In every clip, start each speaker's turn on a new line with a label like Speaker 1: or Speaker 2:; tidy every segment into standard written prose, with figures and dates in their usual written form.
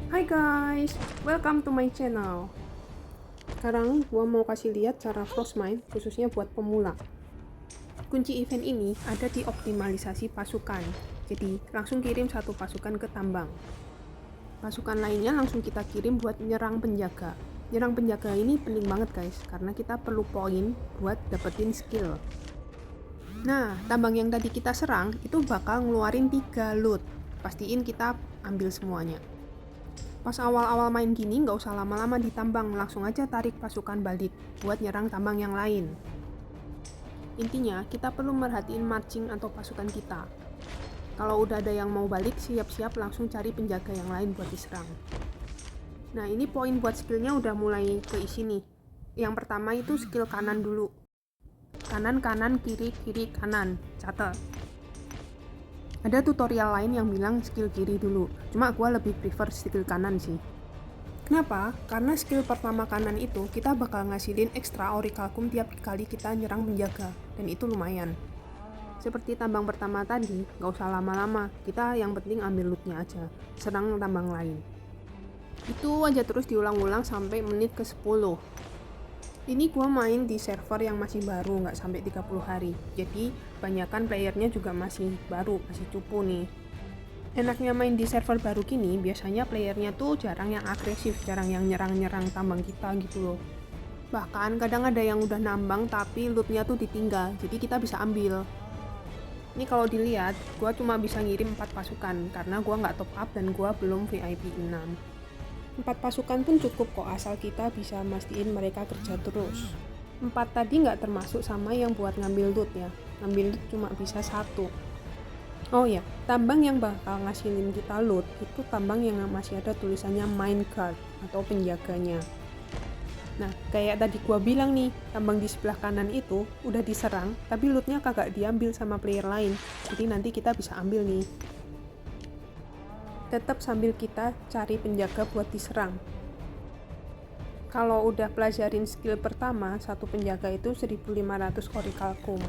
Speaker 1: Hai guys, welcome to my channel. Sekarang gua mau kasih lihat cara Frostmine khususnya buat pemula. Kunci event ini ada di optimalisasi pasukan. Jadi langsung kirim satu pasukan ke tambang. Pasukan lainnya langsung kita kirim buat nyerang penjaga. Nyerang penjaga ini penting banget guys, karena kita perlu poin buat dapetin skill. Nah, tambang yang tadi kita serang itu bakal ngeluarin 3 loot. Pastiin kita ambil semuanya. Pas awal-awal main gini nggak usah lama-lama di tambang, langsung aja tarik pasukan balik buat nyerang tambang yang lain. Intinya, kita perlu merhatiin marching atau pasukan kita. Kalau udah ada yang mau balik, siap-siap langsung cari penjaga yang lain buat diserang. Nah, ini poin buat skillnya udah mulai keisi nih. Yang pertama itu skill kanan dulu. Kanan, kanan, kiri, kiri, kanan. Catat. Ada tutorial lain yang bilang skill kiri dulu, cuma gue lebih prefer skill kanan sih. Kenapa? Karena skill pertama kanan itu kita bakal ngasilin ekstra orichalcum tiap kali kita nyerang penjaga, dan itu lumayan. Seperti tambang pertama tadi, gak usah lama-lama, kita yang penting ambil lootnya aja, serang tambang lain. Itu aja terus diulang-ulang sampai menit ke 10. Ini gua main di server yang masih baru, nggak sampai 30 hari. Jadi, kebanyakan playernya juga masih baru, masih cupu nih. Enaknya main di server baru gini, biasanya playernya tuh jarang yang agresif, jarang yang nyerang-nyerang tambang kita gitu loh. Bahkan kadang ada yang udah nambang tapi lootnya tuh ditinggal, jadi kita bisa ambil. Ini kalau dilihat, gua cuma bisa ngirim 4 pasukan, karena gua nggak top up dan gua belum VIP 6. 4 pasukan pun cukup kok, asal kita bisa mastiin mereka kerja terus. 4 tadi nggak termasuk sama yang buat ngambil loot ya. Ngambil loot cuma bisa 1. Oh ya, tambang yang bakal ngasilin kita loot itu tambang yang masih ada tulisannya minecart atau penjaganya. Nah, kayak tadi gua bilang nih, tambang di sebelah kanan itu udah diserang, tapi lootnya kagak diambil sama player lain. Jadi nanti kita bisa ambil nih. Tetap sambil kita cari penjaga buat diserang. Kalau udah pelajarin skill pertama, satu penjaga itu 1500 orichalcum.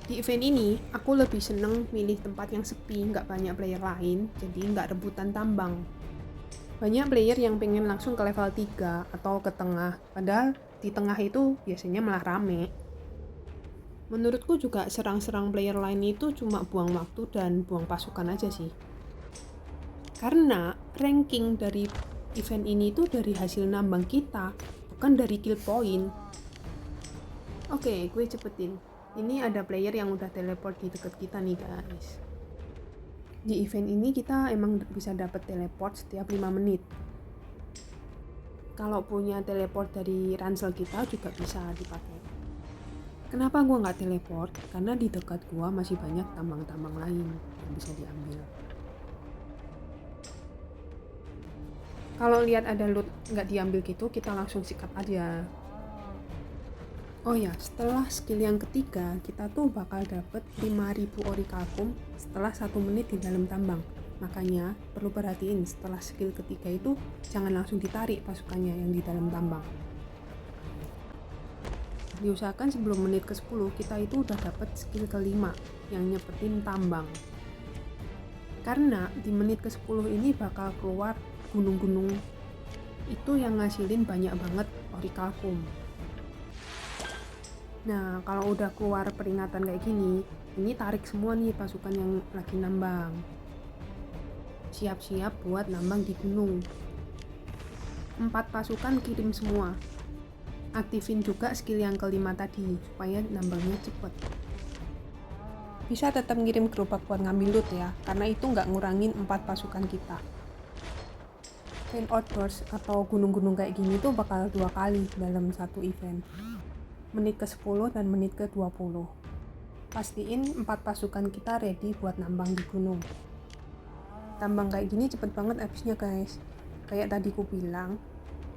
Speaker 1: Di event ini, aku lebih seneng milih tempat yang sepi, nggak banyak player lain, jadi nggak rebutan tambang. Banyak player yang pengen langsung ke level 3 atau ke tengah, padahal di tengah itu biasanya malah rame. Menurutku juga serang-serang player lain itu cuma buang waktu dan buang pasukan aja sih. Karena ranking dari event ini tuh dari hasil nambang kita, bukan dari kill point. Oke, gue cepetin. Ini ada player yang udah teleport di deket kita nih guys. Di event ini kita emang bisa dapat teleport setiap 5 menit. Kalau punya teleport dari ransel kita juga bisa dipakai. Kenapa gue nggak teleport? Karena di dekat gue masih banyak tambang-tambang lain yang bisa diambil. Kalau lihat ada loot nggak diambil gitu, kita langsung sikat aja. Oh ya, setelah skill yang ketiga, kita tuh bakal dapet 5000 orichalcum setelah 1 menit di dalam tambang. Makanya perlu perhatiin setelah skill ketiga itu jangan langsung ditarik pasukannya yang di dalam tambang. Diusahakan sebelum menit ke 10 kita itu udah dapet skill kelima yang nyepetin tambang. Karena di menit ke 10 ini bakal keluar gunung-gunung itu yang ngasilin banyak banget orichalcum. Nah, kalau udah keluar peringatan kayak gini, ini tarik semua nih pasukan yang lagi nambang. Siap-siap buat nambang di gunung. 4 pasukan kirim semua. Aktifin juga skill yang kelima tadi, supaya nambangnya cepet. Bisa tetap ngirim gerobak buat ngambil loot ya, karena itu nggak ngurangin 4 pasukan kita. Event outburst atau gunung-gunung kayak gini tuh bakal 2 kali dalam satu event. Menit ke 10 dan menit ke 20. Pastiin 4 pasukan kita ready buat nambang di gunung. Tambang kayak gini cepet banget habisnya guys. Kayak tadi ku bilang,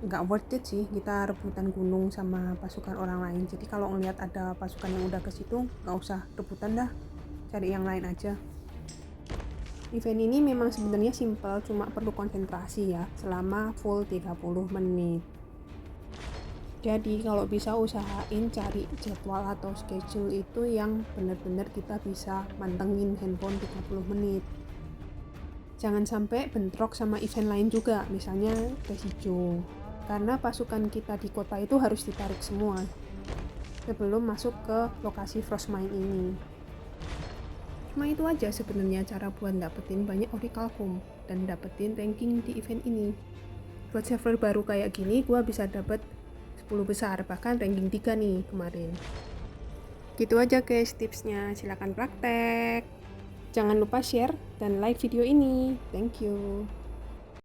Speaker 1: nggak worth it sih kita rebutan gunung sama pasukan orang lain. Jadi kalau ngeliat ada pasukan yang udah ke situ, nggak usah rebutan dah, cari yang lain aja. Event ini memang sebenarnya simple, cuma perlu konsentrasi ya, selama full 30 menit. Jadi kalau bisa usahain cari jadwal atau schedule itu yang benar-benar kita bisa mantengin handphone 30 menit. Jangan sampai bentrok sama event lain juga, misalnya tes hijau. Karena pasukan kita di kota itu harus ditarik semua sebelum masuk ke lokasi Frostmine ini. Cuma itu aja sebenarnya cara buat dapetin banyak Orichalcum dan dapetin ranking di event ini. Buat server baru kayak gini, gua bisa dapet 10 besar, bahkan ranking 3 nih kemarin. Gitu aja guys tipsnya, silahkan praktek. Jangan lupa share dan like video ini. Thank you.